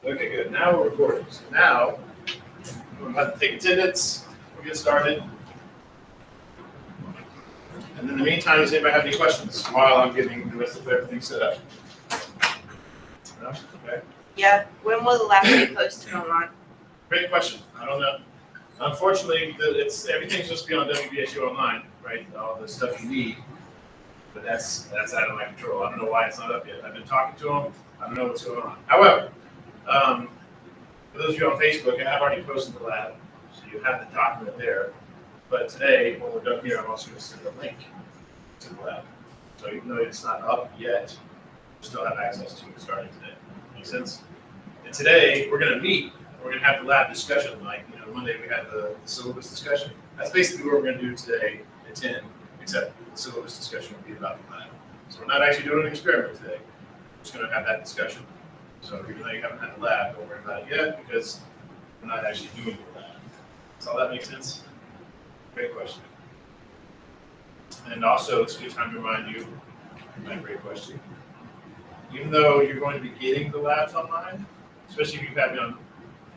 Okay, good. Now we're recording. So now we're about to take attendance. We'll get started. And in the meantime, does anybody have any questions while I'm getting the rest of everything set up? No? Okay. Yeah, when will the lab be posted online? Great question. I don't know. Unfortunately, everything's supposed to be on WBSU Online, right? All the stuff you need. But that's out of my control. I don't know why it's not up yet. I've been talking to them. I don't know what's going on. However, for those of you on Facebook, I've already posted the lab, so you have the document there. But today, when we're done here, I'm also going to send a link to the lab. So even though it's not up yet, you still have access to it starting today. Make sense? And today, we're going to meet. We're going to have the lab discussion. Like, Monday we had the syllabus discussion. That's basically what we're going to do today at 10, except the syllabus discussion will be about the lab. So we're not actually doing an experiment today. We're just going to have that discussion. So even though you haven't had the lab, don't worry about it yet because we're not actually doing the lab. Does all that make sense? Great question. And also, it's a good time to remind you, great question. Even though you're going to be getting the labs online, especially if you've had me on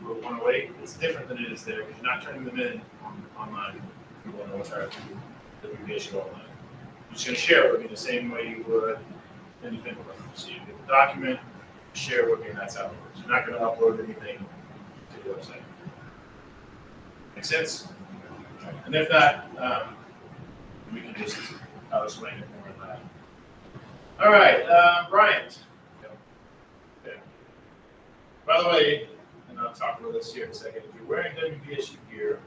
for 108, it's different than it is there because you're not turning them in online. You want to know the WBSU online. You're just going to share it with me the same way you would anything. So you get the document, share with me, and that's how it works. You're not going to upload anything to the website. Make sense? And if not, we can just I'll explain it more in that. All right, Bryant. Okay. By the way, and I'll talk about this here in a second. If you're wearing WBSU gear,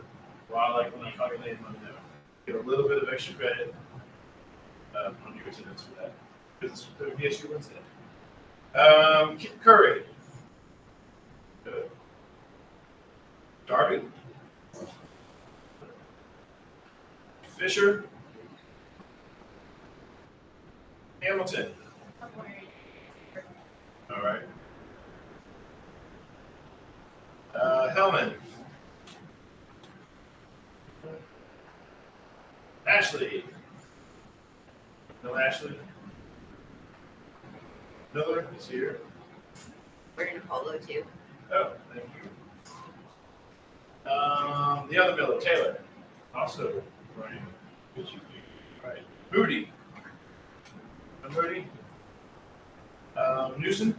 when I'm calculating on them, get a little bit of extra credit on your attendance for that because it's WBSU Wednesday. Curry. Good. Darby. Fisher. Hamilton. All right. Hellman. Ashley. No Ashley. Miller is here. We're in Polo too. Oh, thank you. The other Miller, Taylor. Also, right. Right. Moody. Moody. Newsom.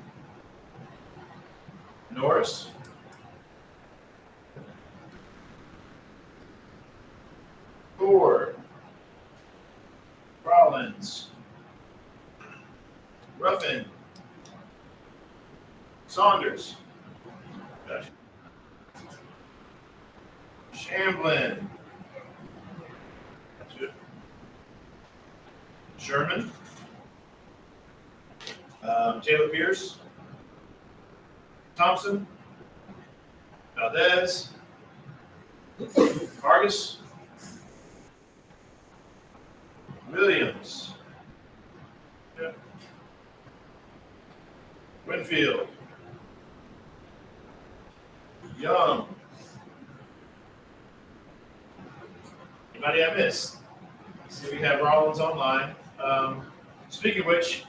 Norris. Thor. Rollins. Ruffin. Saunders. Gotcha. Shamblin. Gotcha. Sherman. Taylor Pierce. Thompson. Valdez. Vargas. Williams. Yeah. Winfield. Young. Anybody I missed? See, we have Rollins online. Speaking of which,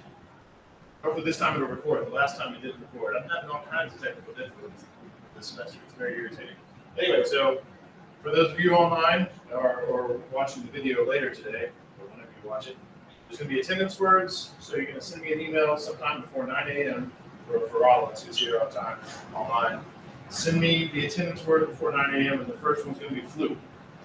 hopefully this time it'll record. The last time it didn't record. I'm having all kinds of technical difficulties this semester. It's very irritating. Anyway, so for those of you online or watching the video later today, or whenever you watch it, there's going to be attendance words. So you're going to send me an email sometime before 9 a.m. for Rollins, who's here on time online. Send me the attendance word before 9 a.m. and the first one's going to be flute,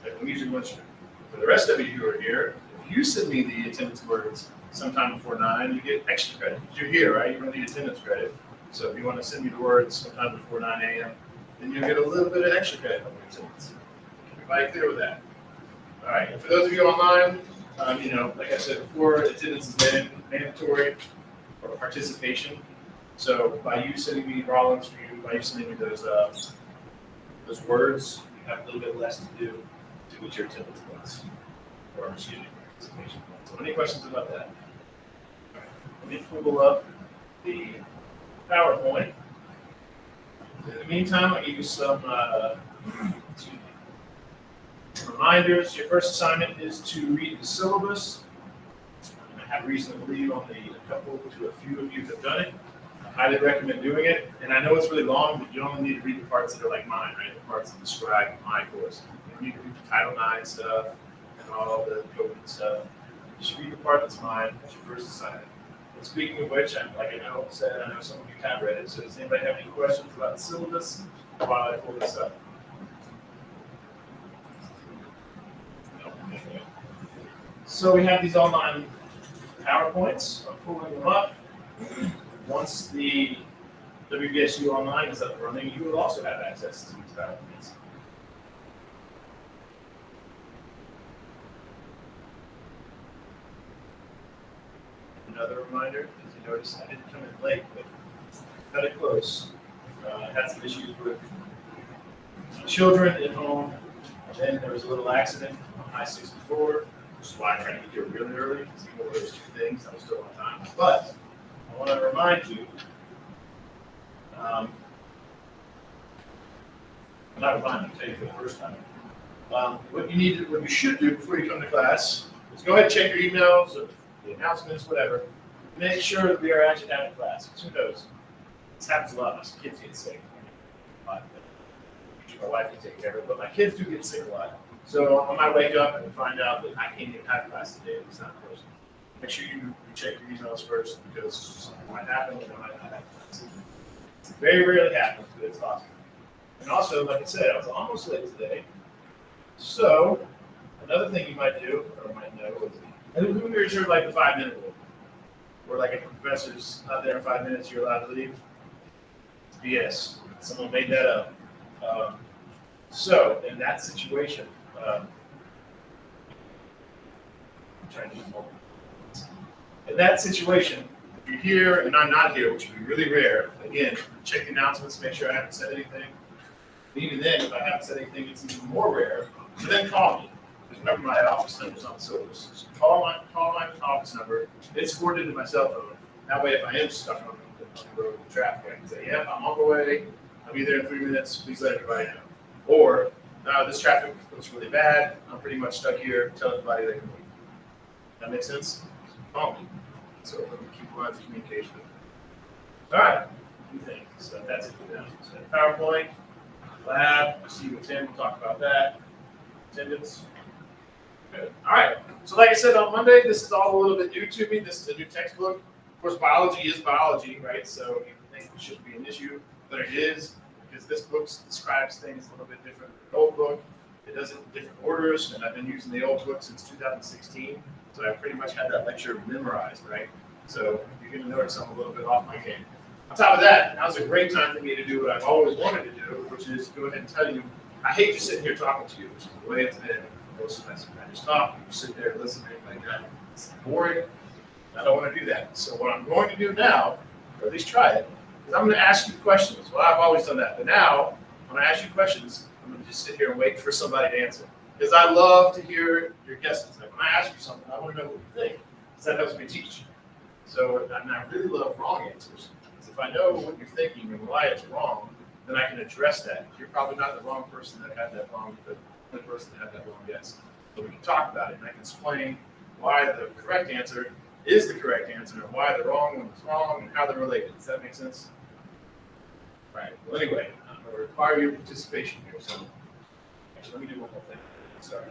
like the musical instrument. For the rest of you who are here, if you send me the attendance words sometime before 9, you get extra credit. You're here, right? You don't need attendance credit. So if you want to send me the words sometime before 9 a.m., then you'll get a little bit of extra credit on your attendance. Everybody clear with that? All right. And for those of you online, like I said before, attendance is mandatory for participation. So by you sending me Rollins for you, by you sending me those words, you have a little bit less to do to get your attendance points, or excuse me, participation points. So any questions about that? All right. Let me pull up the PowerPoint. In the meantime, I'll give you some reminders. Your first assignment is to read the syllabus. And I have reason to believe only a few of you have done it. highly recommend doing it. And I know it's really long, but you only need to read the parts that are like mine, right? The parts that describe my course. You don't need to read the Title IX stuff and all the COVID stuff. Just read the part that's mine. That's your first assignment. And speaking of which, like I know said, I know some of you have read it. So does anybody have any questions about the syllabus while I pull this up? No. Okay. So we have these online PowerPoints. I'm pulling them up. Once the WBSU Online is up and running, you will also have access to these PowerPoints. Another reminder, as you notice, I didn't come in late, but cut it close. I had some issues with children at home, and then there was a little accident on I-64, which is why I tried to get here really early, because even though those two things, I was still on time. But I want to remind you, I'm not reminding you, I'll tell you for the first time. What you should do before you come to class is go ahead and check your emails or the announcements, whatever. Make sure that we are actually having class. Because who knows? This happens a lot. My kids get sick. My wife can take care of it, but my kids do get sick a lot. So I might wake up and find out that I can't even have class today. It's not close. Make sure you check your emails first because something might happen and it might not happen. It very rarely happens, but it's possible. And also, like I said, I was almost late today. So another thing you might do, or might know, is who here is like the 5-minute rule? Where like if a professor's not there in 5 minutes, you're allowed to leave? BS. Someone made that up. So in that situation, I'm trying to do more. In that situation, if you're here and I'm not here, which would be really rare, again, check the announcements, make sure I haven't said anything. Even then, if I haven't said anything, it's even more rare. So then call me. Because remember, my office number is on the syllabus. So call my office number. It's forwarded to my cell phone. That way, if I am stuck on the road with traffic, I can say, "Yep, I'm on the way. I'll be there in 3 minutes. Please let everybody know." Or, this traffic looks really bad. I'm pretty much stuck here. Tell everybody they can leave. That makes sense? Call me. So let me keep lines of communication. All right. Two things. So that's it for now. So PowerPoint, lab. I see you at 10. We'll talk about that. Attendance. Good. All right. So like I said on Monday, this is all a little bit new to me. This is a new textbook. Of course, biology is biology, right? So you think it shouldn't be an issue, but it is because this book describes things a little bit different than the old book. It does it in different orders, and I've been using the old book since 2016. So I pretty much had that lecture memorized, right? So you're going to notice I'm a little bit off my game. On top of that, now's a great time for me to do what I've always wanted to do, which is go ahead and tell you, I hate just sitting here talking to you, which is the way it's been most semester. I just talk, you sit there listening like that. It's boring. I don't want to do that. So what I'm going to do now, or at least try it, is I'm going to ask you questions. Well, I've always done that, but now when I ask you questions, I'm going to just sit here and wait for somebody to answer. Because I love to hear your guesses. Like when I ask you something, I want to know what you think, because that helps me teach. So, and I really love wrong answers. Because if I know what you're thinking and why it's wrong, then I can address that. You're probably not the wrong person that had that wrong, but the person that had that wrong guess. So we can talk about it, and I can explain why the correct answer is the correct answer, and why the wrong one is wrong, and how they're related. Does that make sense? Right. Well, anyway, I'm going to require your participation here. So, actually, let me do one more thing. Sorry.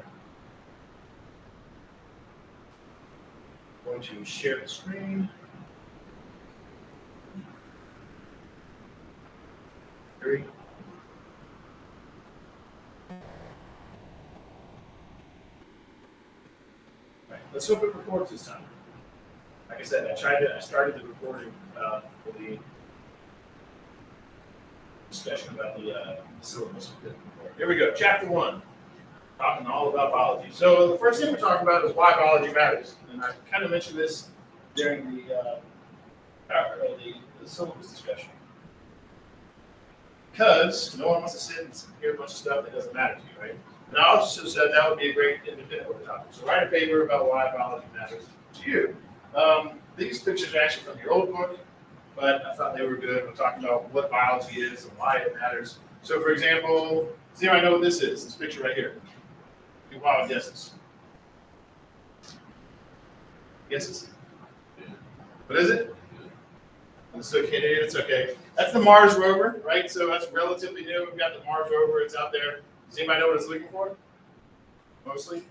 I'm going to share the screen. Three. Right. Let's open reports this time. Like I said, I started the recording for the discussion about the syllabus. Here we go. Chapter 1. Talking all about biology. So the first thing we're talking about is why biology matters. And I kind of mentioned this during the syllabus discussion. Because no one wants to sit and hear a bunch of stuff that doesn't matter to you, right? And I also said that would be a great independent work topic. So write a paper about why biology matters to you. These pictures are actually from your old book, but I thought they were good. We're talking about what biology is and why it matters. So for example, see how I know what this is? This picture right here. Do wild guesses. Guesses? What is it? It's okay, it's okay. That's the Mars rover, right? So that's relatively new. We've got the Mars rover, it's out there. Does anybody know what it's looking for? Mostly?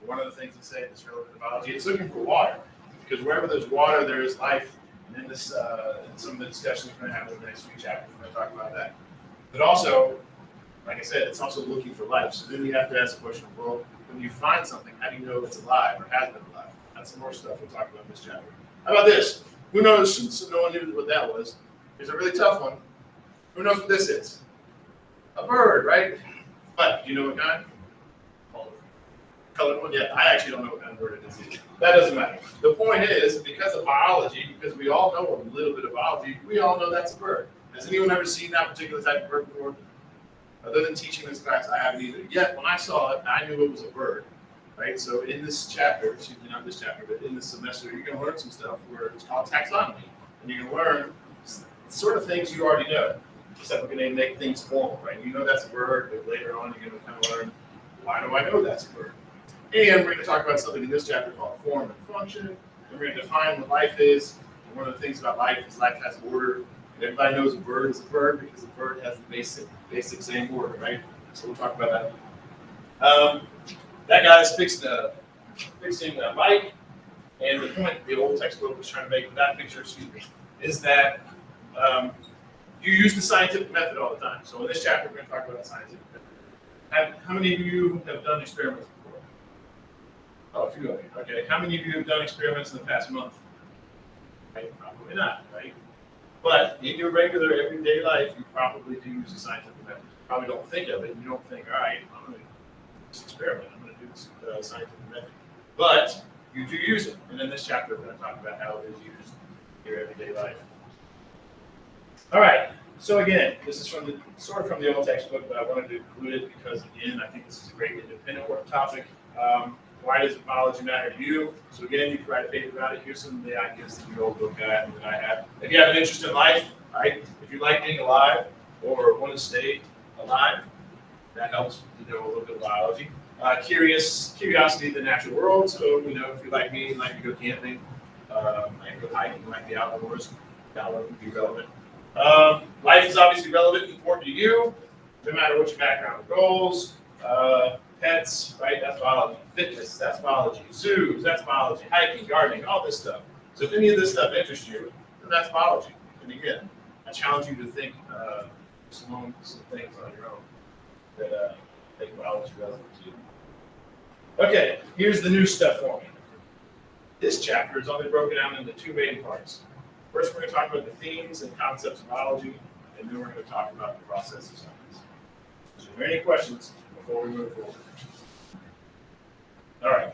One of the things it said is relevant to biology. It's looking for water. Because wherever there's water, there is life. And in this, in some of the discussions we're going to have in the next few chapters, we're going to talk about that. But also, like I said, it's also looking for life. So then you have to ask the question, well, when you find something, how do you know it's alive or has been alive? That's some more stuff we'll talk about in this chapter. How about this? Who knows, since no one knew what that was? Here's a really tough one. Who knows what this is? A bird, right? But do you know what kind? Colored one? Yeah, I actually don't know what kind of bird it is either. That doesn't matter. The point is, because of biology, because we all know a little bit of biology, we all know that's a bird. Has anyone ever seen that particular type of bird before? Other than teaching this class, I haven't either. Yet, when I saw it, I knew it was a bird. Right? So in this chapter, excuse me, not this chapter, but in this semester, you're going to learn some stuff where it's called taxonomy. And you're going to learn sort of things you already know, except we're going to make things formal, right? You know that's a bird, but later on you're going to kind of learn, why do I know that's a bird? And we're going to talk about something in this chapter called form and function. And we're going to define what life is. And one of the things about life is life has order. And everybody knows a bird is a bird because a bird has the basic same order, right? So we'll talk about that. That guy's fixing a bike. And the point the old textbook was trying to make with that picture, is that you use the scientific method all the time. So in this chapter, we're going to talk about the scientific method. How many of you have done experiments before? Oh, a few of you. Okay. How many of you have done experiments in the past month? Right? Probably not, right? But in your regular everyday life, you probably do use the scientific method. You probably don't think of it. You don't think, all right, I'm going to do this experiment. I'm going to do this scientific method. But you do use it. And in this chapter, we're going to talk about how it is used in your everyday life. All right. So again, this is from the old textbook, but I wanted to include it because, again, I think this is a great independent work topic. Why does biology matter to you? So again, you can write a paper about it. Here's some of the ideas that you all look at and that I have. If you have an interest in life, right? If you like being alive or want to stay alive, that helps to know a little bit of biology. Curiosity of the natural world. So, you know, if you're like me, you like to go camping, like to go hiking, like the outdoors, that would be relevant. Life is obviously relevant and important to you, no matter what your background or goals. Pets, right? That's biology. Fitness, that's biology. Zoos, that's biology. Hiking, gardening, all this stuff. So if any of this stuff interests you, then that's biology. And again, I challenge you to think some things on your own that make biology relevant to you. Okay, here's the new stuff for me. This chapter is only broken down into two main parts. First, we're going to talk about the themes and concepts of biology, and then we're going to talk about the process of science. So, are there any questions before we move forward? All right.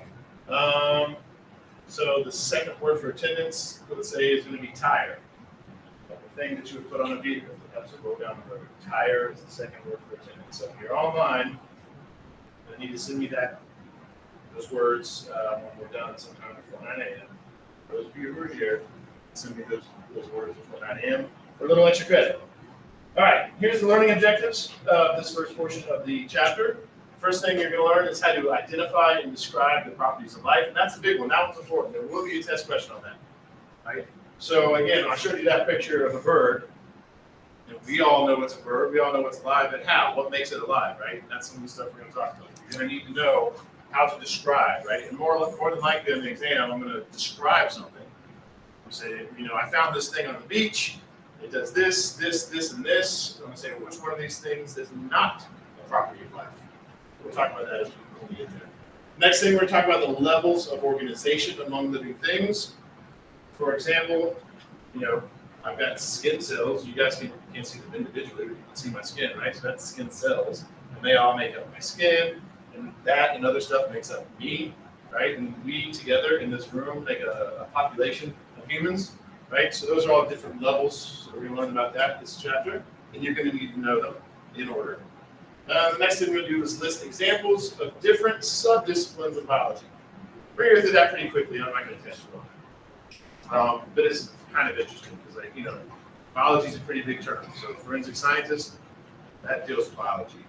So the second word for attendance, let's say, is going to be tire. The thing that you would put on a vehicle that helps it go down the road. Tire is the second word for attendance. So if you're online, you need to send me those words when we're done sometime before 9 a.m. For those of you who are here, send me those words before 9 a.m. for a little extra credit. All right, here's the learning objectives of this first portion of the chapter. First thing you're going to learn is how to identify and describe the properties of life. And that's the big one. That one's important. There will be a test question on that. Right? So again, I showed you that picture of a bird. And we all know it's a bird. We all know it's alive. But how? What makes it alive, right? That's some of the stuff we're going to talk about. You're going to need to know how to describe, right? And more than likely in the exam, I'm going to describe something. I'm saying, I found this thing on the beach. It does this, and this. I'm going to say, which one of these things is not a property of life? We'll talk about that as we get there. Next thing, we're going to talk about the levels of organization among living things. For example, I've got skin cells. You guys can't see them individually, but you can see my skin, right? So that's skin cells, and they all make up my skin, and that and other stuff makes up me, right? And we together in this room make a population of humans, right? So those are all different levels. So we're going to learn about that in this chapter, and you're going to need to know them in order. The next thing we're going to do is list examples of different sub-disciplines of biology. We're going to go through that pretty quickly. I'm not going to test you on it. But it's kind of interesting because, biology is a pretty big term. So forensic scientist, that deals with biology.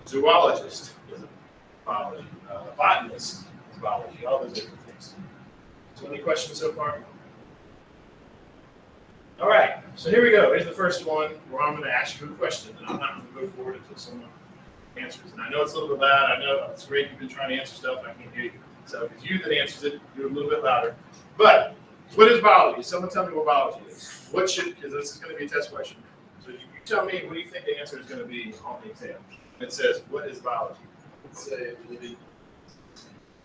Zoologist is biology. Botanist is biology. All those different things. So any questions so far? All right, so here we go. Here's the first one where I'm going to ask you a question, and I'm not going to go forward until someone answers. And I know it's a little bit loud. I know it's great you've been trying to answer stuff. I can't hear you. So if it's you that answers it, do it a little bit louder. But what is biology? Someone tell me what biology is. What should, because this is going to be a test question. So you tell me, what do you think the answer is going to be on the exam? It says, what is biology? Say living.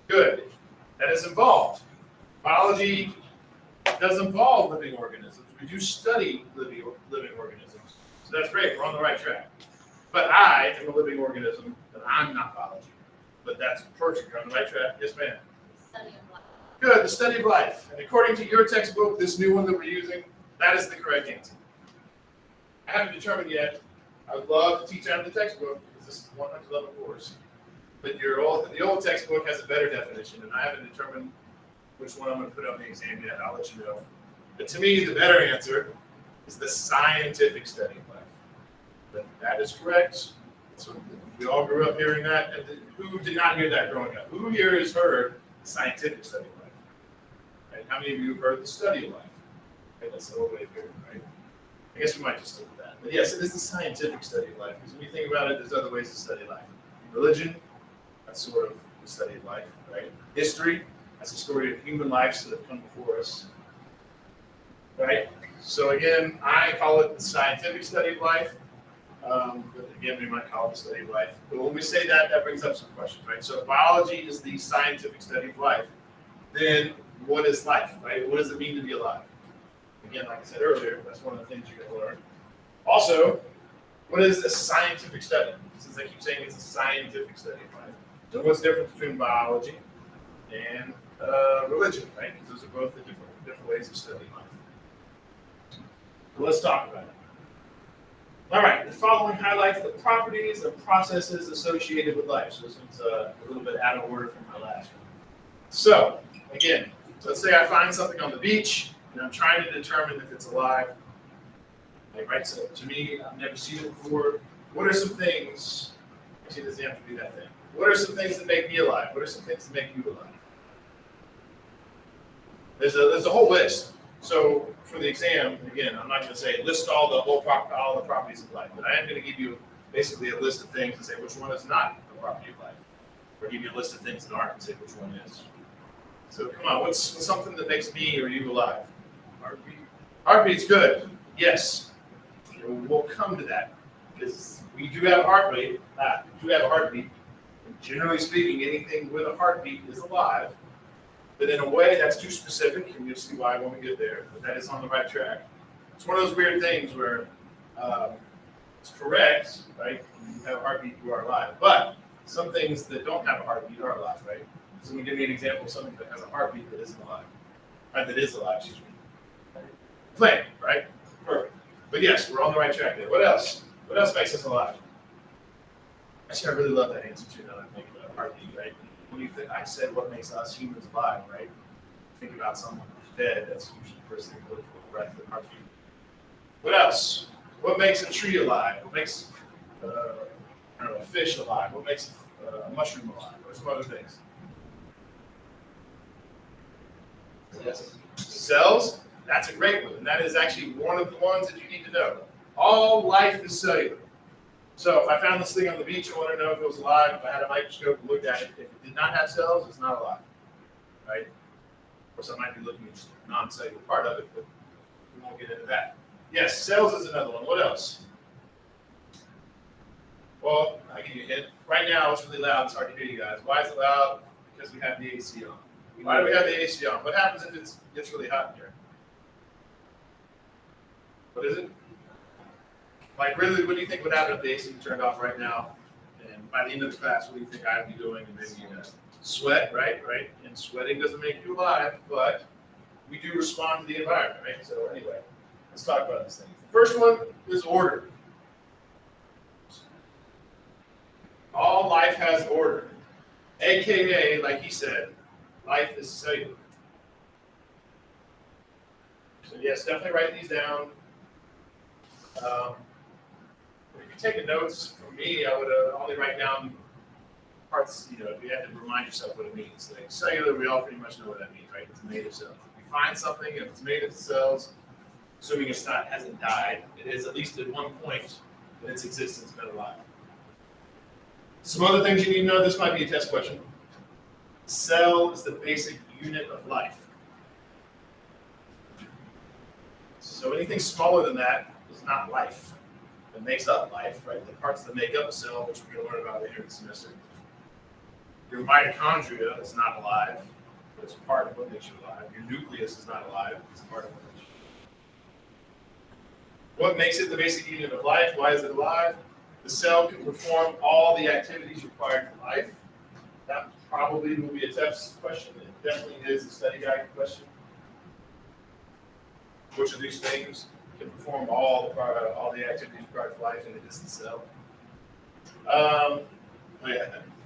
Good. That is involved. Biology does involve living organisms. We do study living organisms. So that's great. We're on the right track. But I am a living organism, and I'm not biology. But that's perfect. You're on the right track. Yes, ma'am. Study of life. Good. The study of life. And according to your textbook, this new one that we're using, that is the correct answer. I haven't determined yet. I would love to teach out of the textbook because this is a 100 level course. But the old textbook has a better definition, and I haven't determined which one I'm going to put on the exam yet. I'll let you know. But to me, the better answer is the scientific study of life. But that is correct. So we all grew up hearing that. And who did not hear that growing up? Who here has heard the scientific study of life? Right? How many of you have heard the study of life? Okay, that's the whole way of hearing, right? I guess we might just stick with that. But yes, it is the scientific study of life. Because when you think about it, there's other ways to study life. Religion, that's sort of the study of life, right? History, that's the story of human lives that have come before us, right? So again, I call it the scientific study of life. But again, we might call it the study of life. But when we say that, that brings up some questions, right? So if biology is the scientific study of life, then what is life, right? What does it mean to be alive? Again, like I said earlier, that's one of the things you're going to learn. Also, what is a scientific study? Since I keep saying it's a scientific study of life. So what's the difference between biology and religion, right? Because those are both the different ways of studying life. So let's talk about it. All right, the following highlights the properties and processes associated with life. So this one's a little bit out of order from my last one. So again, let's say I find something on the beach and I'm trying to determine if it's alive. Right, so to me, I've never seen it before. What are some things? Actually, it doesn't have to be that thing. What are some things that make me alive? What are some things that make you alive? There's a whole list. So for the exam, again, I'm not going to say list all the properties of life, but I am going to give you basically a list of things and say which one is not a property of life, or give you a list of things that aren't and say which one is. So come on, what's something that makes me or you alive? Heartbeat. Heartbeat's good. Yes. We'll come to that because we do have a heartbeat. And generally speaking, anything with a heartbeat is alive. But in a way, that's too specific, and you'll see why when we get there. But that is on the right track. It's one of those weird things where it's correct, right? When you have a heartbeat, you are alive. But some things that don't have a heartbeat are alive, right? So give me an example of something that has a heartbeat that isn't alive. Right? That is alive, excuse me. Plant, right? Perfect. But yes, we're on the right track there. What else? What else makes us alive? Actually, I really love that answer too. Now that I'm thinking about heartbeat, right? When you think, I said what makes us humans alive, right? Think about someone who's dead. That's usually the first thing we look for, breath and heartbeat. What else? What makes a tree alive? What makes a fish alive? What makes a mushroom alive? Or some other things? Yes. Cells. That's a great one, and that is actually one of the ones that you need to know. All life is cellular. So if I found this thing on the beach, I want to know if it was alive. If I had a microscope and looked at it, if it did not have cells, it's not alive, right? Of course, I might be looking at just the non-cellular part of it, but we won't get into that. Yes, cells is another one. What else? Well, I'll give you a hint. Right now, it's really loud. It's hard to hear you guys. Why is it loud? Because we have the AC on. Why do we have the AC on? What happens if it gets really hot in here? What is it? Like, really, what do you think would happen if the AC turned off right now? And by the end of the class, what do you think I'd be doing? And maybe sweat, right? Right? And sweating doesn't make you alive, but we do respond to the environment, right? So anyway, let's talk about this thing. The first one is order. All life has order. AKA, like he said, life is cellular. So yes, definitely write these down. If you're taking notes from me, I would only write down parts, if you had to remind yourself what it means. Like cellular, we all pretty much know what that means, right? It's made of cells. If you find something, if it's made of cells, assuming it's not hasn't died, it is at least at one point in its existence been alive. Some other things you need to know. This might be a test question. Cell is the basic unit of life. So anything smaller than that is not life. It makes up life, right? The parts that make up a cell, which we're going to learn about later this semester. Your mitochondria is not alive, but it's part of what makes you alive. Your nucleus is not alive, it's part of what makes you alive. What makes it the basic unit of life? Why is it alive? The cell can perform all the activities required for life. That probably will be a test question. It definitely is a study guide question. Which of these things can perform all the activities required for life in a distant cell?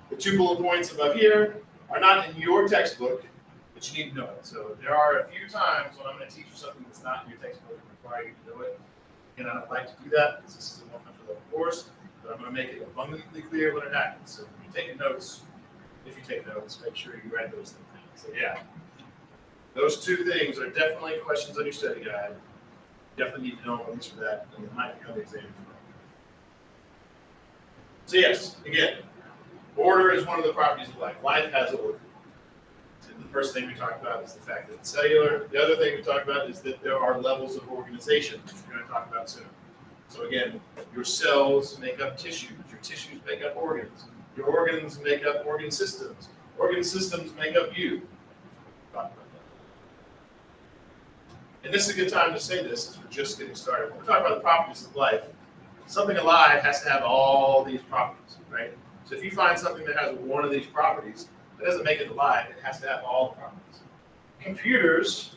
The 2 bullet points above here are not in your textbook, but you need to know it. So there are a few times when I'm going to teach you something that's not in your textbook and require you to know it. And I don't like to do that because this is a 100 level course, but I'm going to make it abundantly clear when it happens. So when you're taking notes, if you take notes, make sure you write those things down. So yeah, those 2 things are definitely questions on your study guide. You definitely need to know at least for that, and it might be on the exam. So yes, again, order is one of the properties of life. Life has order. So the first thing we talked about is the fact that it's cellular. The other thing we talked about is that there are levels of organization, which we're going to talk about soon. So again, your cells make up tissues. Your tissues make up organs. Your organs make up organ systems. Organ systems make up you. Talk about that. And this is a good time to say this as we're just getting started. When we're talking about the properties of life, something alive has to have all these properties, right? So if you find something that has one of these properties, that doesn't make it alive. It has to have all the properties. Computers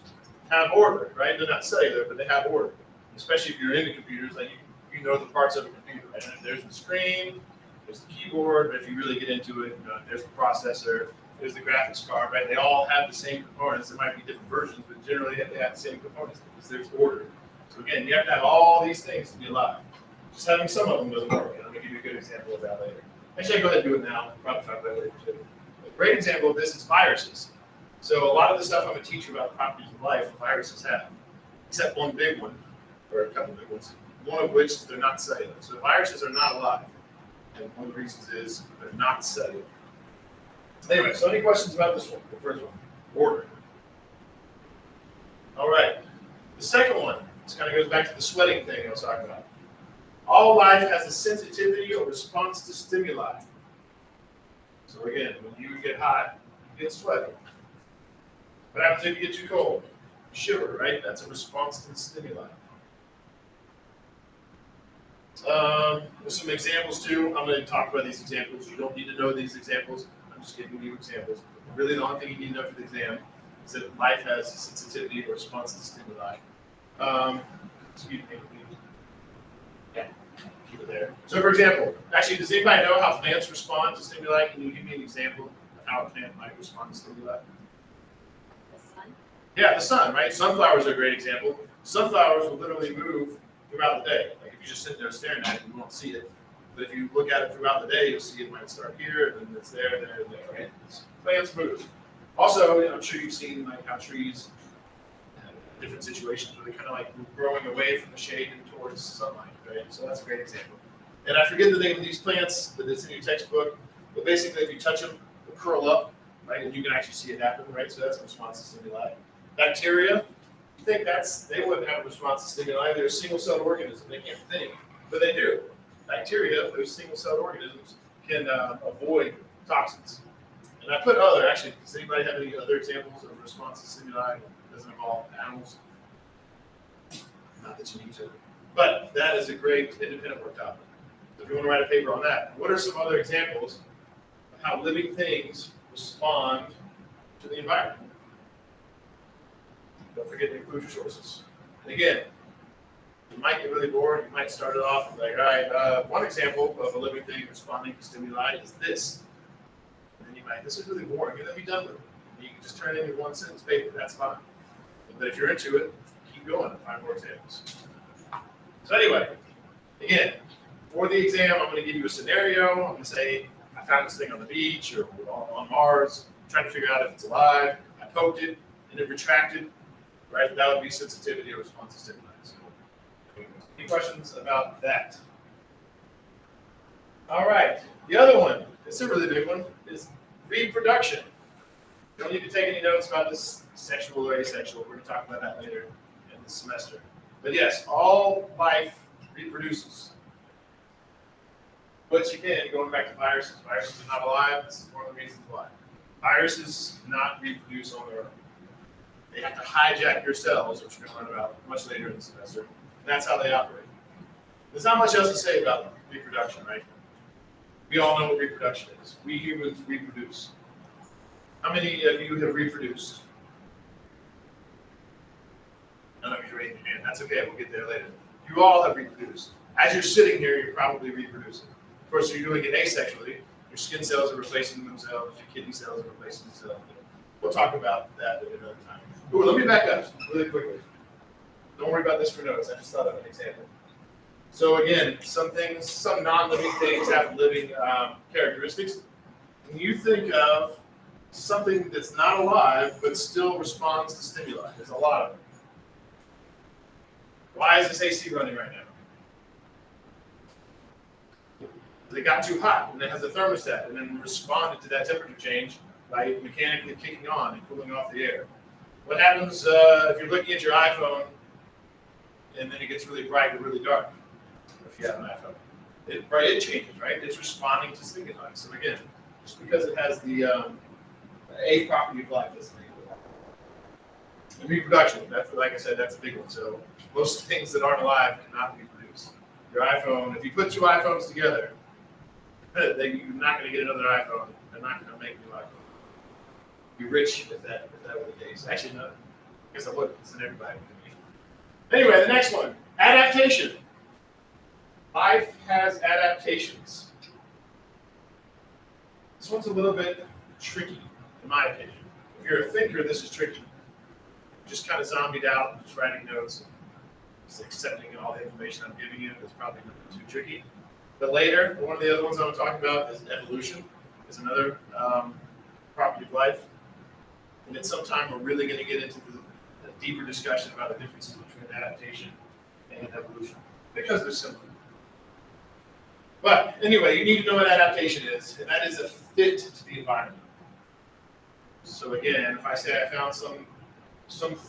have order, right? They're not cellular, but they have order. Especially if you're into computers, like you know the parts of a computer, right? There's the screen, there's the keyboard, but if you really get into it, there's the processor, there's the graphics card, right? They all have the same components. There might be different versions, but generally they have the same components because there's order. So again, you have to have all these things to be alive. Just having some of them doesn't work. And I'm going to give you a good example of that later. Actually, I go ahead and do it now. I'll probably talk about it later too. A great example of this is viruses. So a lot of the stuff I'm going to teach you about the properties of life, viruses have, except one big one, or a couple big ones, one of which is they're not cellular. So viruses are not alive. And one of the reasons is they're not cellular. Anyway, so any questions about this one? The first one, order. All right. The second one, this kind of goes back to the sweating thing I was talking about. All life has a sensitivity or response to stimuli. So again, when you get hot, you get sweaty. What happens if you get too cold? You shiver, right? That's a response to the stimuli. There's some examples too. I'm going to talk about these examples. You don't need to know these examples. I'm just giving you examples. Really, the only thing you need to know for the exam is that life has a sensitivity or response to stimuli. Excuse me. Yeah, keep it there. So, for example, actually, does anybody know how plants respond to stimuli? Can you give me an example of how a plant might respond to stimuli? The sun. Yeah, the sun, right? Sunflowers are a great example. Sunflowers will literally move throughout the day. Like if you just sit there staring at it, you won't see it. But if you look at it throughout the day, you'll see it might start here, and then it's there, and there, right? Plants move. Also, I'm sure you've seen like how trees have different situations where they're kind of like growing away from the shade and towards sunlight, right? So that's a great example. And I forget the name of these plants, but it's in your textbook. But basically, if you touch them, they'll curl up, right? And you can actually see it happen, right? So that's a response to stimuli. Bacteria, you think they wouldn't have a response to stimuli. They're a single-celled organism. They can't think, but they do. Bacteria, those single-celled organisms, can avoid toxins. And I put other, actually, does anybody have any other examples of response to stimuli that doesn't involve animals? Not that you need to. But that is a great independent work topic. So if you want to write a paper on that, what are some other examples of how living things respond to the environment? Don't forget to include your sources. And again, you might get really bored. You might start it off with like, all right, one example of a living thing responding to stimuli is this. And then you might, this is really boring. And then be done with it. You can just turn it into one sentence paper. That's fine. But if you're into it, keep going and find more examples. So anyway, again, for the exam, I'm going to give you a scenario. I'm going to say, I found this thing on the beach or on Mars. I'm trying to figure out if it's alive. I poked it and it retracted. Right? That would be sensitivity or response to stimuli. Any questions about that? All right, the other one, this is a really big one, is reproduction. You don't need to take any notes about this sexual or asexual. We're going to talk about that later in the semester. But yes, all life reproduces. But you can, going back to viruses. Viruses are not alive. This is one of the reasons why. Viruses cannot reproduce on their own. They have to hijack your cells, which we're going to learn about much later in the semester. And that's how they operate. There's not much else to say about reproduction, right? We all know what reproduction is. We humans reproduce. How many of you have reproduced? None of you raised your hand. That's okay. We'll get there later. You all have reproduced. As you're sitting here, you're probably reproducing. Of course, you're doing it asexually. Your skin cells are replacing themselves. Your kidney cells are replacing themselves. We'll talk about that at another time. Ooh, let me back up really quickly. Don't worry about this for notes. I just thought of an example. So again, some non-living things have living characteristics. When you think of something that's not alive but still responds to stimuli, there's a lot of them. Why is this AC running right now? It got too hot, and it has a thermostat, and then responded to that temperature change by mechanically kicking on and cooling off the air. What happens if you're looking at your iPhone, and then it gets really bright or really dark? If you have an iPhone, it changes, right? It's responding to stimuli. So again, just because it has the A property of life doesn't make it. And reproduction, that's, like I said, that's a big one. So most things that aren't alive cannot reproduce. Your iPhone, if you put two iPhones together, then you're not going to get another iPhone. They're not going to make a new iPhone. Be rich if that were the case. Actually, no. I guess I would. It's in everybody. Anyway, the next one, adaptation. Life has adaptations. This one's a little bit tricky, in my opinion. If you're a thinker, this is tricky. Just kind of zombied out, just writing notes, just accepting all the information I'm giving you. It's probably not too tricky. But later, one of the other ones I'm talking about is evolution. Is another property of life. And at some time, we're really going to get into the deeper discussion about the differences between adaptation and evolution, because they're similar. But anyway, you need to know what adaptation is, and that is a fit to the environment. So again, if I say I found something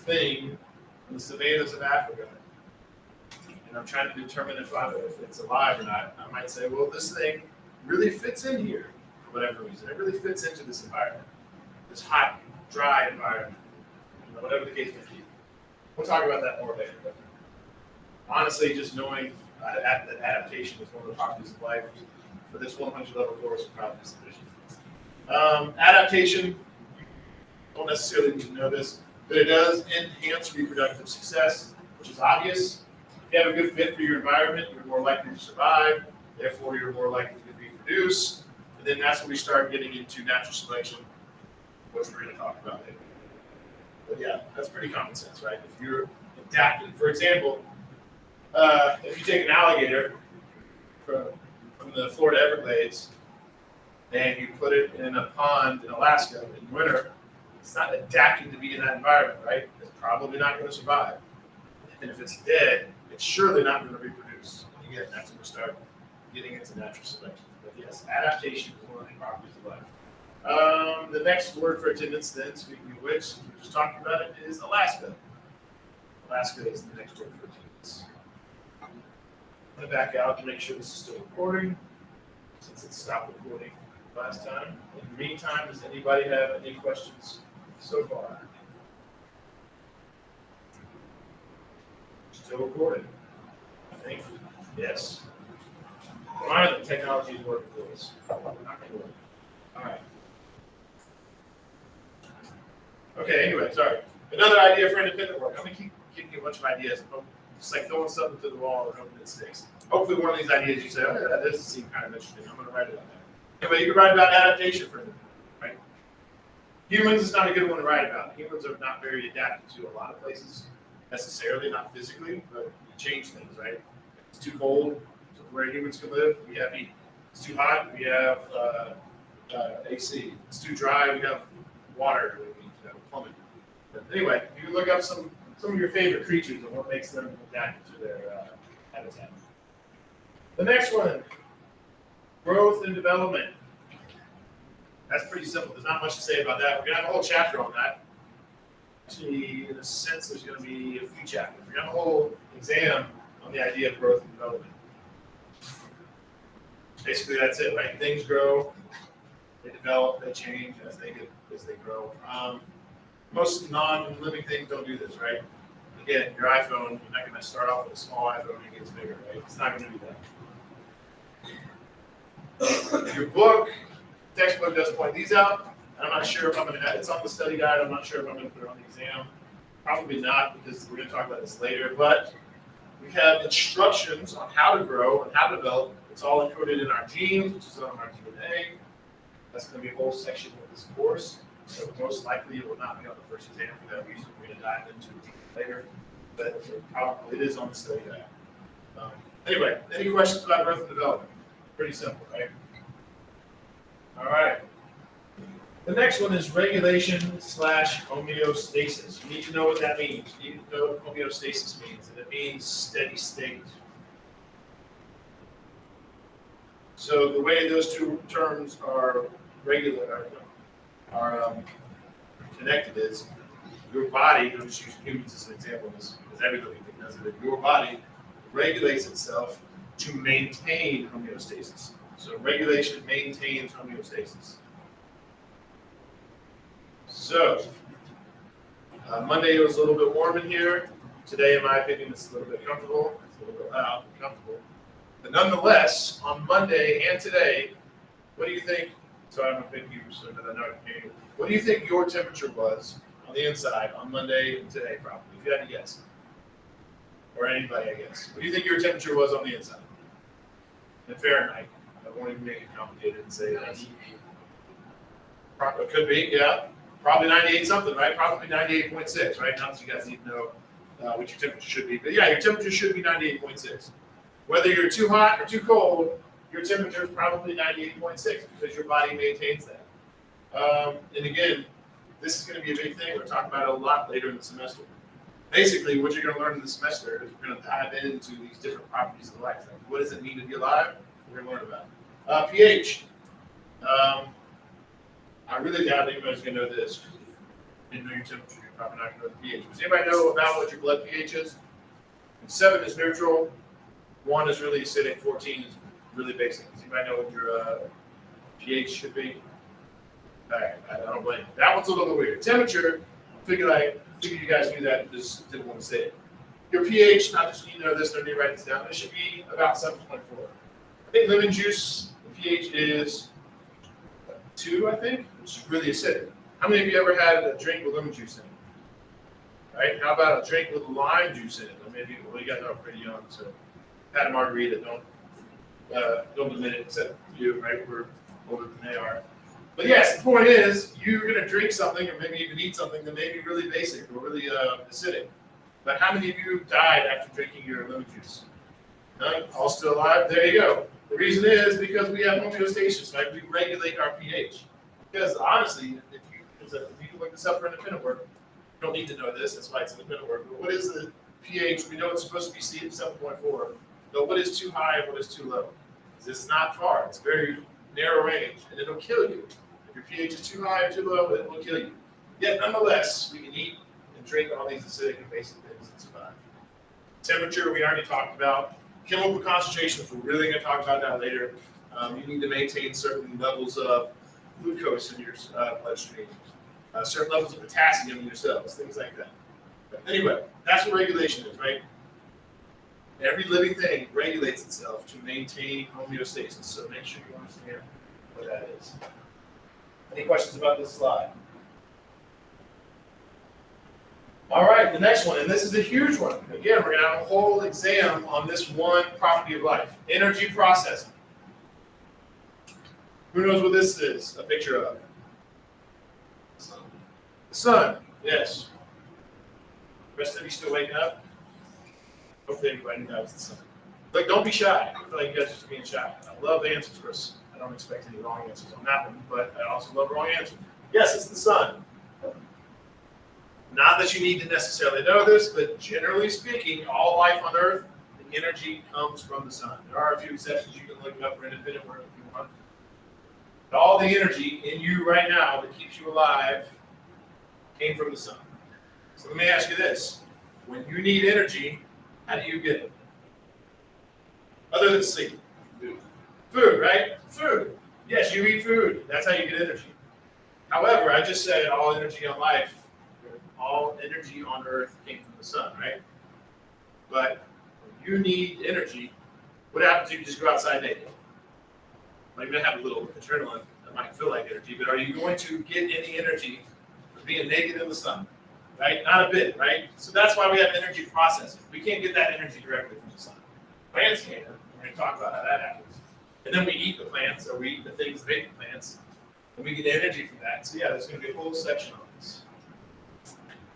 in the savannas of Africa, and I'm trying to determine if it's alive or not, I might say, well, this thing really fits in here for whatever reason. It really fits into this environment, this hot, dry environment, whatever the case may be. We'll talk about that more later. But honestly, just knowing that adaptation is one of the properties of life for this 100 level course is probably sufficient. Adaptation, don't necessarily need to know this, but it does enhance reproductive success, which is obvious. If you have a good fit for your environment, you're more likely to survive, therefore you're more likely to reproduce, and then that's when we start getting into natural selection, which we're going to talk about later. But yeah, that's pretty common sense, right? If you're adapted, for example, if you take an alligator from the Florida Everglades and you put it in a pond in Alaska in winter, it's not adapting to be in that environment, right? It's probably not going to survive. And if it's dead, it's surely not going to reproduce. And again, that's when we start getting into natural selection. But yes, adaptation is one of the properties of life. The next word for attendance then, speaking of which, we just talked about it, is Alaska. Alaska is the next word for attendance. I'm going to back out to make sure this is still recording, since it stopped recording last time. In the meantime, does anybody have any questions so far? Still recording, I think. Yes. Finally, the technology is working for us. All right. Okay, anyway, sorry. Another idea for independent work. I'm going to keep giving you a bunch of ideas. It's like throwing something to the wall and hoping it sticks. Hopefully one of these ideas you say, oh, yeah, that does seem kind of interesting. I'm going to write it on that. Anyway, you can write about adaptation for independent, right? Humans is not a good one to write about. Humans are not very adapted to a lot of places, necessarily, not physically, but you change things, right? It's too cold to where humans can live, we have heat. It's too hot, we have AC. It's too dry, we have water, we have plumbing. But anyway, you can look up some of your favorite creatures and what makes them adapted to their habitat. The next one, growth and development. That's pretty simple. There's not much to say about that. We're gonna have a whole chapter on that. Actually, in a sense, there's gonna be a few chapters. We're gonna have a whole exam on the idea of growth and development. Basically, that's it, right? Things grow, they develop, they change as they grow. Most non-living things don't do this, right? Again, your iPhone, you're not going to start off with a small iPhone and it gets bigger, right? It's not going to do that. Your book, textbook does point these out. I'm not sure if I'm going to, it's on the study guide. I'm not sure if I'm going to put it on the exam. Probably not, because we're going to talk about this later. But we have instructions on how to grow and how to develop. It's all encoded in our genes, which is on our DNA. That's going to be a whole section of this course. So most likely it will not be on the first exam for that reason. We're going to dive into it later. But it is on the study guide. Anyway, any questions about growth and development? Pretty simple, right? All right. The next one is regulation / homeostasis. You need to know what that means. You need to know what homeostasis means, and it means steady state. So the way those two terms are connected is your body, I'm just using humans as an example, because every living thing does it, your body regulates itself to maintain homeostasis. So regulation maintains homeostasis. So, Monday it was a little bit warm in here. Today, in my opinion, it's a little bit comfortable. It's a little bit loud and comfortable. But nonetheless, on Monday and today, what do you think? Sorry, I'm a bit huge, so that I know I can hear you. What do you think your temperature was on the inside on Monday and today, probably, if you had to guess? Or anybody, I guess. What do you think your temperature was on the inside? In Fahrenheit. I won't even make it complicated and say that. It could be, yeah. Probably 98 something, right? Probably 98.6, right? Not that you guys need to know what your temperature should be. But yeah, your temperature should be 98.6. Whether you're too hot or too cold, your temperature is probably 98.6 because your body maintains that. And again, this is going to be a big thing. We're talking about it a lot later in the semester. Basically, what you're going to learn in the semester is we're going to dive into these different properties of life. Like, what does it mean to be alive? We're going to learn about pH. I really doubt anybody's going to know this. If you didn't know your temperature, you're probably not going to know the pH. Does anybody know about what your blood pH is? 7 is neutral, 1 is really acidic, 14 is really basic. Does anybody know what your pH should be? All right, I don't blame you. That one's a little weird. Temperature, I figured you guys knew that, just didn't want to say it. Your pH, not just you know this, don't need to write this down, it should be about 7.4. I think lemon juice, the pH is 2, I think, which is really acidic. How many of you ever had a drink with lemon juice in it? Right? How about a drink with lime juice in it? Or maybe, well, you guys are pretty young, so had a margarita, don't admit it, except you, right? We're older than they are. But yes, the point is, you're going to drink something, or maybe even eat something that may be really basic or really acidic. But how many of you died after drinking your lemon juice? None? All still alive? There you go. The reason is because we have homeostasis, right? We regulate our pH. Because honestly, if you look this up for independent work, you don't need to know this, that's why it's independent work. But what is the pH? We know it's supposed to be 7.4. But what is too high and what is too low? It's not far. It's very narrow range, and it'll kill you. If your pH is too high or too low, it will kill you. Yet nonetheless, we can eat and drink all these acidic and basic things and survive. Temperature, we already talked about. Chemical concentrations, we're really going to talk about that later. You need to maintain certain levels of glucose in your bloodstream, certain levels of potassium in your cells, things like that. But anyway, that's what regulation is, right? Every living thing regulates itself to maintain homeostasis, so make sure you understand what that is. Any questions about this slide? All right, the next one, and this is a huge one. Again, we're going to have a whole exam on this one property of life, energy processing. Who knows what this is a picture of? The sun, yes. The rest of you still waking up? Hopefully everybody knows the sun. Look, don't be shy. I feel like you guys are just being shy. I love answers, Chris. I don't expect any wrong answers on that one, but I also love wrong answers. Yes, it's the sun. Not that you need to necessarily know this, but generally speaking, all life on Earth, the energy comes from the sun. There are a few exceptions. You can look it up for independent work if you want. But all the energy in you right now that keeps you alive came from the sun. So let me ask you this. When you need energy, how do you get it? Other than sleep. Food, right? Food. Yes, you eat food. That's how you get energy. However, I just said all energy on life, all energy on earth came from the sun, right? But when you need energy, what happens if you just go outside naked? Well, you may have a little adrenaline that might feel like energy, but are you going to get any energy from being naked in the sun? Right? Not a bit, right? So that's why we have energy processing. We can't get that energy directly from the sun. Plants can. We're going to talk about how that happens. And then we eat the plants, or we eat the things that make the plants, and we get energy from that. So yeah, there's going to be a whole section on this.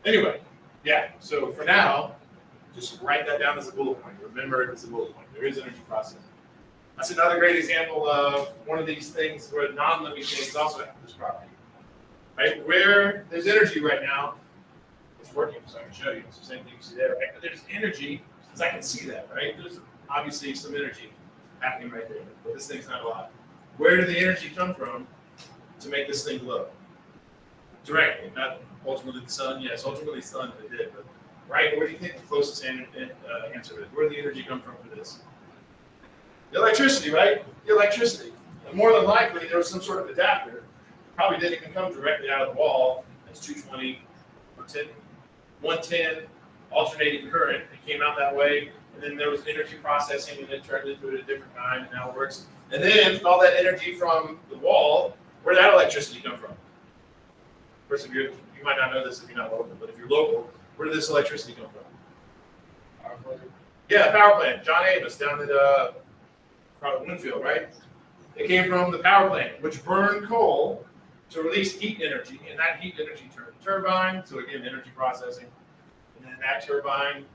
Anyway, yeah, so for now, just write that down as a bullet point. Remember it as a bullet point. There is energy processing. That's another great example of one of these things where non-living things also have this property. Right? Where there's energy right now, it's working, so I can show you. It's the same thing you see there, right? But there's energy, because I can see that, right? There's obviously some energy happening right there, but this thing's not alive. Where did the energy come from to make this thing glow? Directly, not ultimately the sun. Yes, ultimately the sun it did, but right, where do you think the closest answer is? Where did the energy come from for this? The electricity, right? The electricity. And more than likely, there was some sort of adapter. Probably didn't even come directly out of the wall. It's 220, 110, alternating current. It came out that way. And then there was energy processing, and it turned into it at a different time, and now it works. And then all that energy from the wall, where did that electricity come from? First of you might not know this if you're not local, but if you're local, where did this electricity come from? Power plant. Yeah, power plant. John Amos down at probably Winfield, right? It came from the power plant, which burned coal to release heat energy, and that heat energy turned the turbine. So again, energy processing, and then that turbine,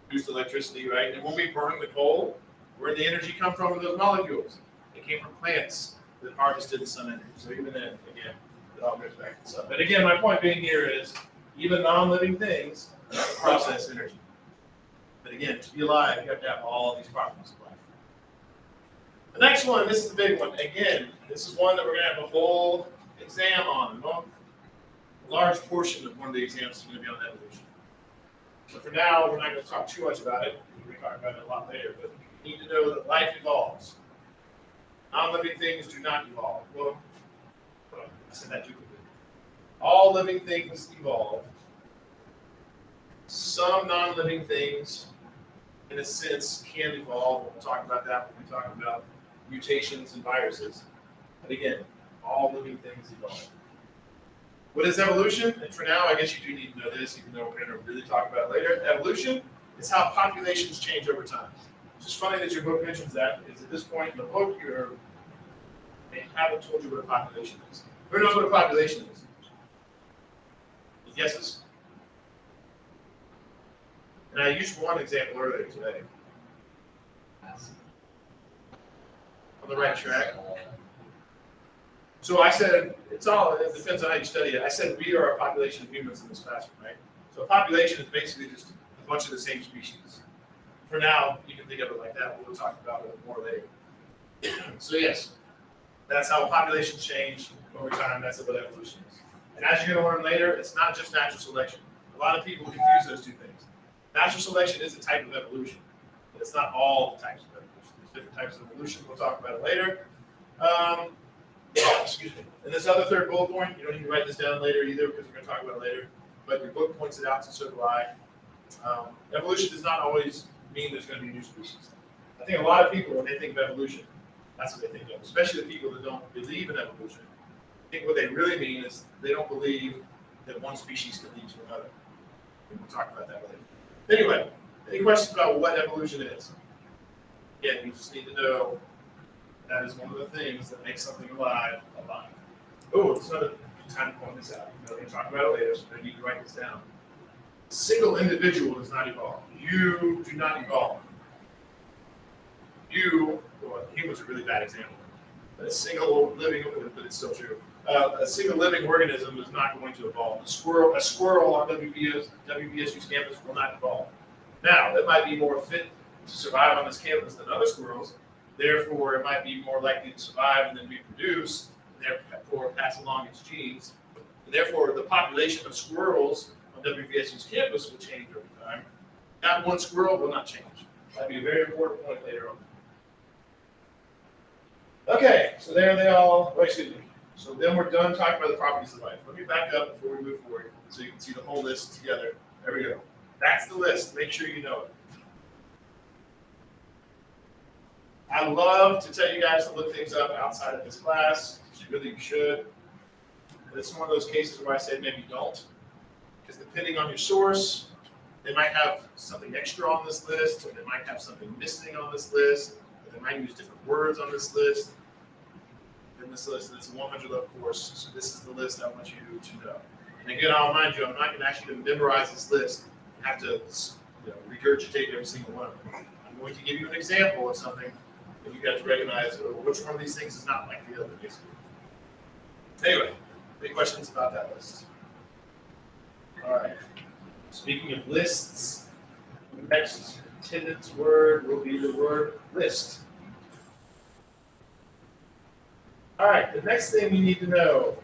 produced electricity, right? And when we burn the coal, where did the energy come from in those molecules? It came from plants that harvested the sun energy. So even then, again, it all goes back to the sun. But again, my point being here is even non-living things process energy. But again, to be alive, you have to have all of these properties of life. The next one, this is the big one. Again, this is one that we're going to have a whole exam on. Well, a large portion of one of the exams is going to be on evolution. So for now, we're not going to talk too much about it. We're going to talk about it a lot later. But you need to know that life evolves. Non-living things do not evolve. Well, I said that too quickly. All living things evolve. Some non-living things, in a sense, can evolve. We'll talk about that when we talk about mutations and viruses. But again, all living things evolve. What is evolution? And for now, I guess you do need to know this, even though we're going to really talk about it later. Evolution is how populations change over time. It's just funny that your book mentions that, because at this point in the book, they haven't told you what a population is. Who knows what a population is? Any guesses? And I used one example earlier today. On the right track. So I said, it depends on how you study it. I said we are a population of humans in this classroom, right? So a population is basically just a bunch of the same species. For now, you can think of it like that, but we'll talk about it more later. So yes, that's how populations change over time. That's what evolution is. And as you're going to learn later, it's not just natural selection. A lot of people confuse those two things. Natural selection is a type of evolution, but it's not all the types of evolution. There's different types of evolution. We'll talk about it later. Excuse me. And this other third bullet point, you don't need to write this down later either, because we're going to talk about it later. But your book points it out, so do I. Evolution does not always mean there's going to be new species. I think a lot of people, when they think of evolution, that's what they think of, especially the people that don't believe in evolution. I think what they really mean is they don't believe that one species can lead to another. And we'll talk about that later. Anyway, any questions about what evolution is? Again, you just need to know that is one of the things that makes something alive. Oh, it's another time to point this out. We're going to talk about it later, so I need to write this down. A single individual does not evolve. You do not evolve. Humans are a really bad example. A single living, but it's still true. A single living organism is not going to evolve. A squirrel on WVSU's campus will not evolve. Now, that might be more fit to survive on this campus than other squirrels. Therefore, it might be more likely to survive and then reproduce, and therefore pass along its genes. And therefore, the population of squirrels on WVSU's campus will change over time. Not one squirrel will not change. That'd be a very important point later on. Okay, so there they all, excuse me. So then we're done talking about the properties of life. Let me back up before we move forward so you can see the whole list together. There we go. That's the list. Make sure you know it. I love to tell you guys to look things up outside of this class. You should. But it's one of those cases where I say maybe don't. Because depending on your source, they might have something extra on this list, or they might have something missing on this list, or they might use different words on this list. In this list, it's a 100 level course, so this is the list I want you to know. And again, I'll remind you, I'm not going to ask you to memorize this list and have to regurgitate every single one of them. I'm going to give you an example of something that you got to recognize which one of these things is not like the other, basically. Anyway, any questions about that list? All right. Speaking of lists, the next attendance word will be the word list. All right, the next thing you need to know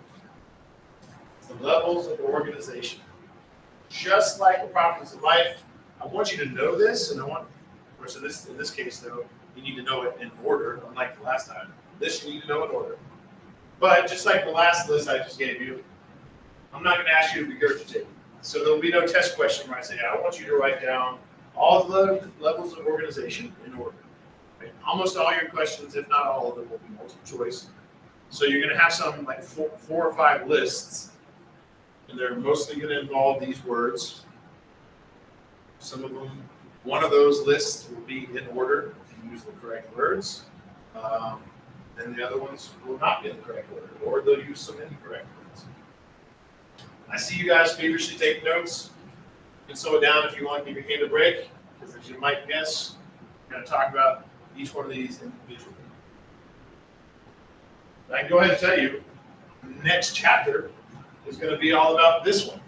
is the levels of organization. Just like the properties of life, I want you to know this, and I want, of course, in this case, though, you need to know it in order, unlike the last time. This you need to know in order. But just like the last list I just gave you, I'm not going to ask you to regurgitate. So there'll be no test question where I say, I want you to write down all the levels of organization in order. Right? Almost all your questions, if not all of them, will be multiple choice. So you're going to have some like four or five lists, and they're mostly going to involve these words. Some of them, one of those lists will be in order if you use the correct words, and the other ones will not be in the correct order, or they'll use some incorrect words. I see you guys feverishly take notes. You can slow it down if you want. Give your hand a break, because as you might guess, we're going to talk about each one of these individually. I can go ahead and tell you, the next chapter is going to be all about this one.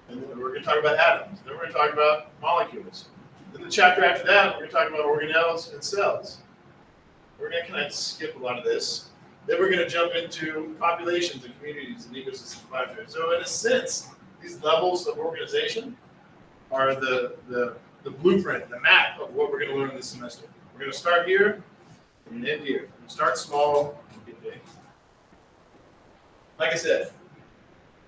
And then we're going to talk about atoms. Then we're going to talk about molecules. Then the chapter after that, we're going to talk about organelles and cells. We're going to kind of skip a lot of this. Then we're going to jump into populations and communities and ecosystems. So in a sense, these levels of organization are the blueprint, the map of what we're going to learn this semester. We're going to start here and end here. We're going to start small and get big. Like I said,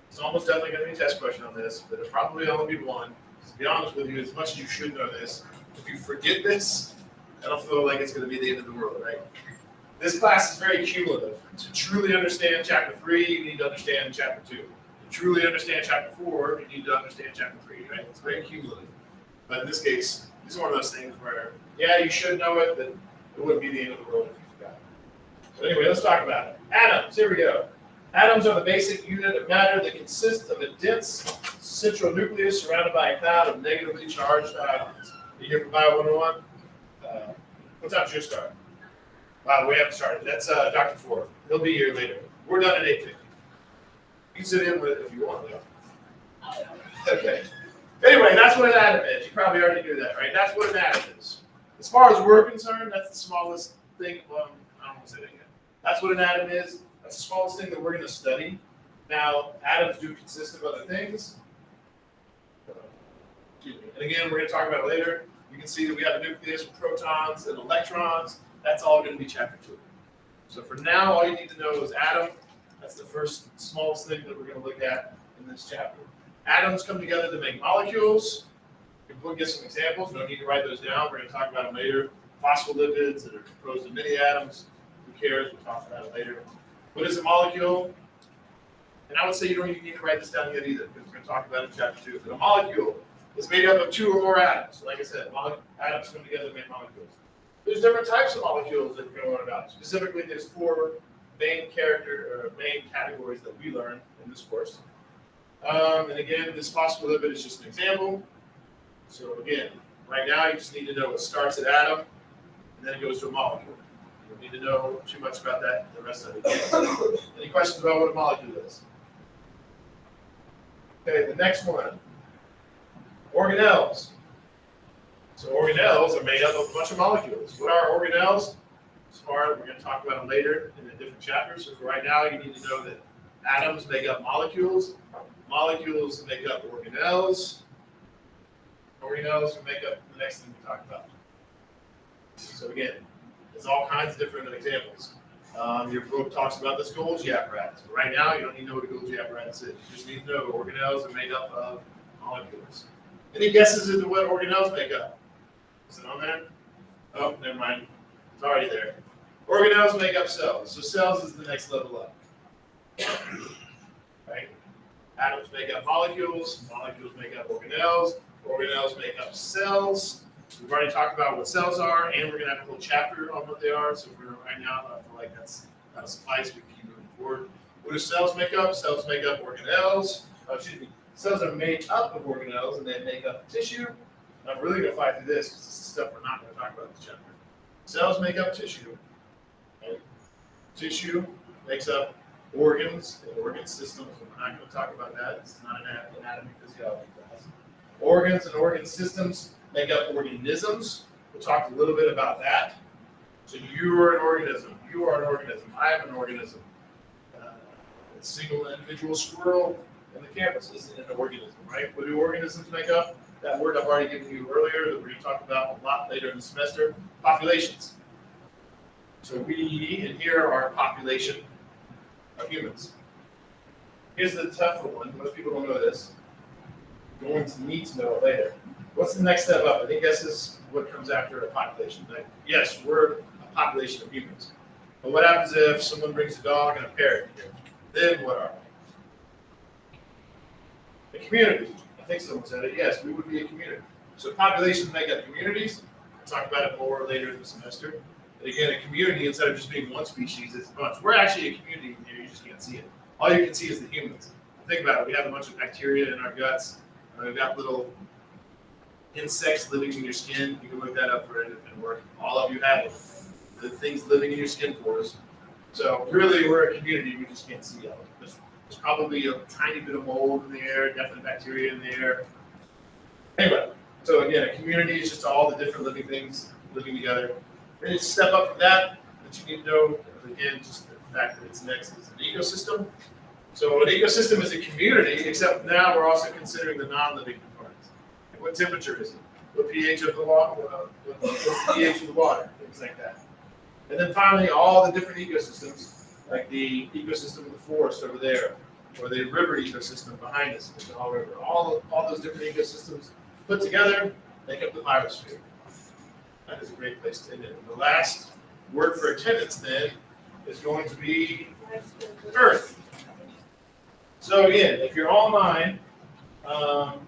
it's almost definitely going to be a test question on this, but it'll probably only be one. To be honest with you, as much as you should know this, if you forget this, I don't feel like it's going to be the end of the world, right? This class is very cumulative. To truly understand chapter 3, you need to understand chapter 2. To truly understand chapter 4, you need to understand chapter 3, right? It's very cumulative. But in this case, this is one of those things where, yeah, you should know it, but it wouldn't be the end of the world if you forgot. So anyway, let's talk about it. Atoms, here we go. Atoms are the basic unit of matter that consists of a dense central nucleus surrounded by a cloud of negatively charged ions. You hear from Bio 101? What time's your start? Wow, we haven't started. That's Dr. Ford. He'll be here later. We're done at 8:50. You can sit in with it if you want, though. Okay. Anyway, that's what an atom is. You probably already knew that, right? That's what an atom is. As far as we're concerned, that's the smallest thing. Well, I don't want to say that yet. That's what an atom is. That's the smallest thing that we're going to study. Now, atoms do consist of other things. Excuse me. And again, we're going to talk about it later. You can see that we have a nucleus with protons and electrons. That's all going to be chapter 2. So for now, all you need to know is atom. That's the first smallest thing that we're going to look at in this chapter. Atoms come together to make molecules. We'll get some examples. We don't need to write those down. We're going to talk about them later. Phospholipids that are composed of many atoms. Who cares? We'll talk about it later. What is a molecule? And I would say you don't even need to write this down yet either, because we're going to talk about it in chapter 2. But a molecule is made up of 2 or more atoms. Like I said, atoms come together to make molecules. There's different types of molecules that we're going to learn about. Specifically, there's 4 main categories that we learn in this course. And again, this phospholipid is just an example. So again, right now you just need to know it starts at atom, and then it goes to a molecule. You don't need to know too much about that the rest of it. Any questions about what a molecule is? Okay, the next one. Organelles. So organelles are made up of a bunch of molecules. What are organelles? As far as we're going to talk about them later in a different chapter. So for right now, you need to know that atoms make up molecules. Molecules make up organelles. Organelles make up the next thing we talk about. So again, there's all kinds of different examples. Your book talks about this Golgi apparatus. But right now, you don't need to know what a Golgi apparatus is. You just need to know organelles are made up of molecules. Any guesses as to what organelles make up? Is it on there? Oh, never mind. It's already there. Organelles make up cells. So cells is the next level up. Right? Atoms make up molecules. Molecules make up organelles. Organelles make up cells. We've already talked about what cells are, and we're going to have a whole chapter on what they are. So for right now, I feel like that'll suffice. We can keep moving forward. What do cells make up? Cells make up organelles. Cells are made up of organelles, and they make up tissue. And I'm really going to fight through this because this is stuff we're not going to talk about in this chapter. Cells make up tissue. Okay? Tissue makes up organs and organ systems. And we're not going to talk about that. This is not an anatomy physiology class. Organs and organ systems make up organisms. We'll talk a little bit about that. So you are an organism. You are an organism. I am an organism. A single individual squirrel in the campus isn't an organism, right? What do organisms make up? That word I've already given you earlier that we're going to talk about a lot later in the semester, populations. So we in here are a population of humans. Here's the tougher one. Most people don't know this. You're going to need to know it later. What's the next step up? Any guesses what comes after a population? Like, yes, we're a population of humans. But what happens if someone brings a dog and a parrot here? Then what are we? A community. I think someone said it. Yes, we would be a community. So populations make up communities. We'll talk about it more later in the semester. But again, a community, instead of just being one species, it's a bunch. We're actually a community in here. You just can't see it. All you can see is the humans. Think about it. We have a bunch of bacteria in our guts. We've got little insects living in your skin. You can look that up for independent work. All of you have the things living in your skin pores. So really, we're a community. We just can't see it. There's probably a tiny bit of mold in the air, definitely bacteria in the air. Anyway, so again, a community is just all the different living things living together. Then you step up from that you need to know, again, just the fact that it's next is an ecosystem. So an ecosystem is a community, except now we're also considering the non-living components. Like what temperature is it? What pH of the water? What's the pH of the water? Things like that. And then finally, all the different ecosystems, like the ecosystem of the forest over there, or the river ecosystem behind us, the Kanawha River. All those different ecosystems put together make up the biosphere. That is a great place to end it. And the last word for attendance then is going to be Earth. So again, if you're online, so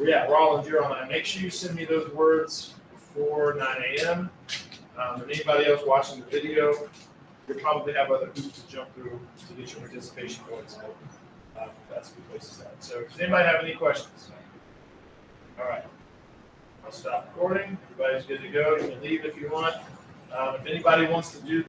yeah, we're all in zero online. Make sure you send me those words before 9 a.m. And anybody else watching the video, you'll probably have other hoops to jump through to get your participation points. So that's a good place to start. So does anybody have any questions? All right. I'll stop recording. Everybody's good to go. You can leave if you want. If anybody wants to do